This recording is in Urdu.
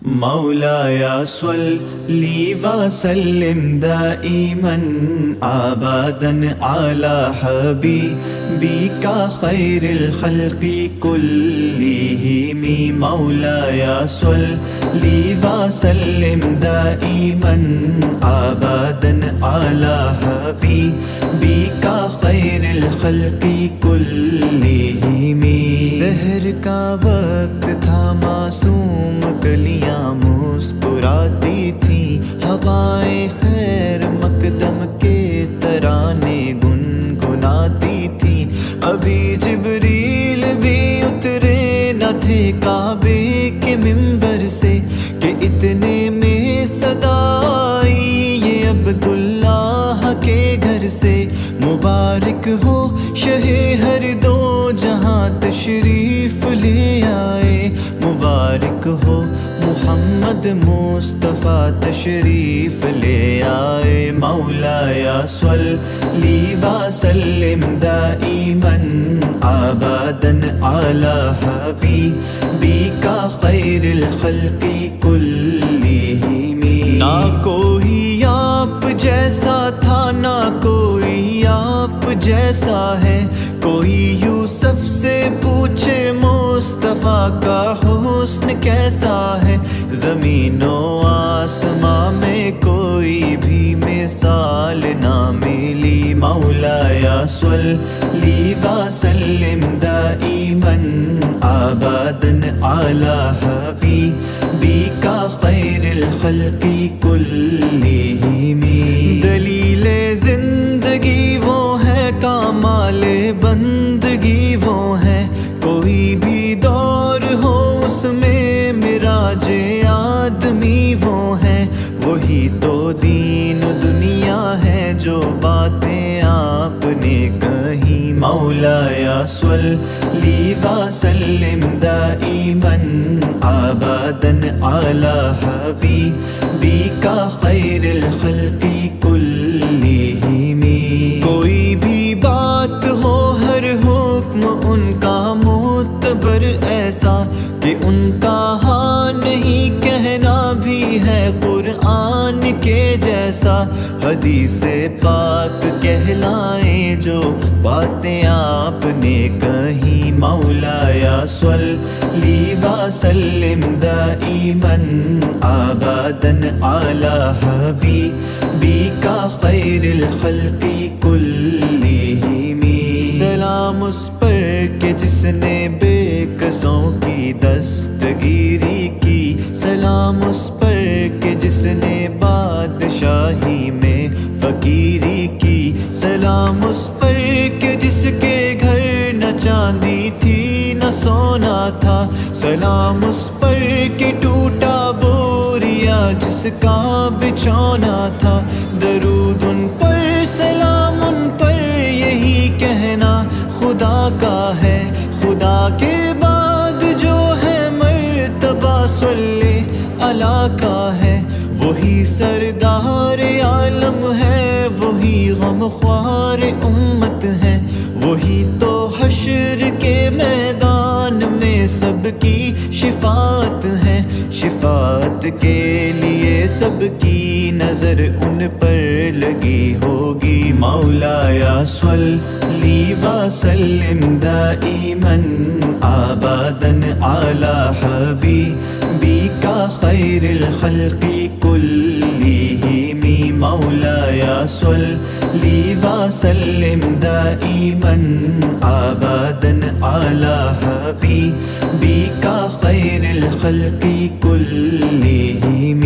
مولایا صلی وسلم دائما ابدا علی حبیبک خیر الخلق کلہم مولایا صلی وسلم دائما ابدا علی حبیبک خیر الخلق کلہم۔ سحر کا وقت تھا، معصوم کلیاں مسکراتی تھیں، ہوائیں خیر مقدم کے ترانے گنگناتی تھیں۔ ابھی جبریل بھی اترے نہ تھے کعبے کے منبر سے کہ اتنے میں صدا آئی یہ عبداللہ کے گھر سے۔ مبارک ہو شہ ہر دو جہاں تشریف لے آئے، مبارک ہو محمد مصطفیٰ تشریف لے آئے۔ مولایا صلی وسلم دائما ابدا علی حبیبک خیر الخلق کلہم۔ نہ کوئی آپ جیسا تھا، نہ کوئی آپ جیسا ہے، کوئی یوسف سے پوچھے مصطفیٰ کا حسن کیسا ہے۔ زمین و آسماں میں کوئی بھی مثال نہ ملی۔ مولایا صلی وسلم دائما ابدا علی حبیبک خیر الخلق کلہم۔ دلیل زندگی وہ ہے، کمال بندگی وہ ہے، کوئی بھی دور ہو اس میں معراج آدمی وہ ہے۔ وہی تو دین و دنیا ہے جو باتیں آپ نے کہیں۔ مولایا صلی وسلم دائما ابدا علی حبیبک خیر الخلق کلہم۔ کوئی بھی بات ہو، ہر حکم ان کا معتبر ایسا کہ ان کا ہاں نہیں کہنا بھی ہے قرآن کے جیسا۔ حدیث پاک کہلائیں جو باتیں آپ نے کہیں۔ مولایا صلی وسلم دائما ابدا علی حبیبک خیر الخلق کلہم۔ سلام اس پر کہ جس نے بے کسوں کی دستگیری کی، سلام اس پر کہ جس نے بادشاہی میں فقیری کی، سلام اس پر کہ جس کے گھر نہ چاندی تھی نہ سونا تھا، سلام اس پر کہ ٹوٹا بوریا جس کا بچھونا تھا۔ درود ان پر، سلام ان پر، یہی کہنا خدا کا ہے۔ خدا کے بعد جو ہے مرتبہ صلی اللہ کا ہے، وہی سردار عالم ہے، وہی غمخوار امت ہے، وہی تو حشر کے میدان میں سب کی شفاعت ہے۔ شفاعت کے لیے سب کی نظر ان پر لگی ہوگی۔ مولایا صلی وسلم دائما ابدا علی حبیبک خیر الخلق کلہم۔ مولایا صلی وسلم دائما ابدا علی حبیبک خیر الخلق کلہم۔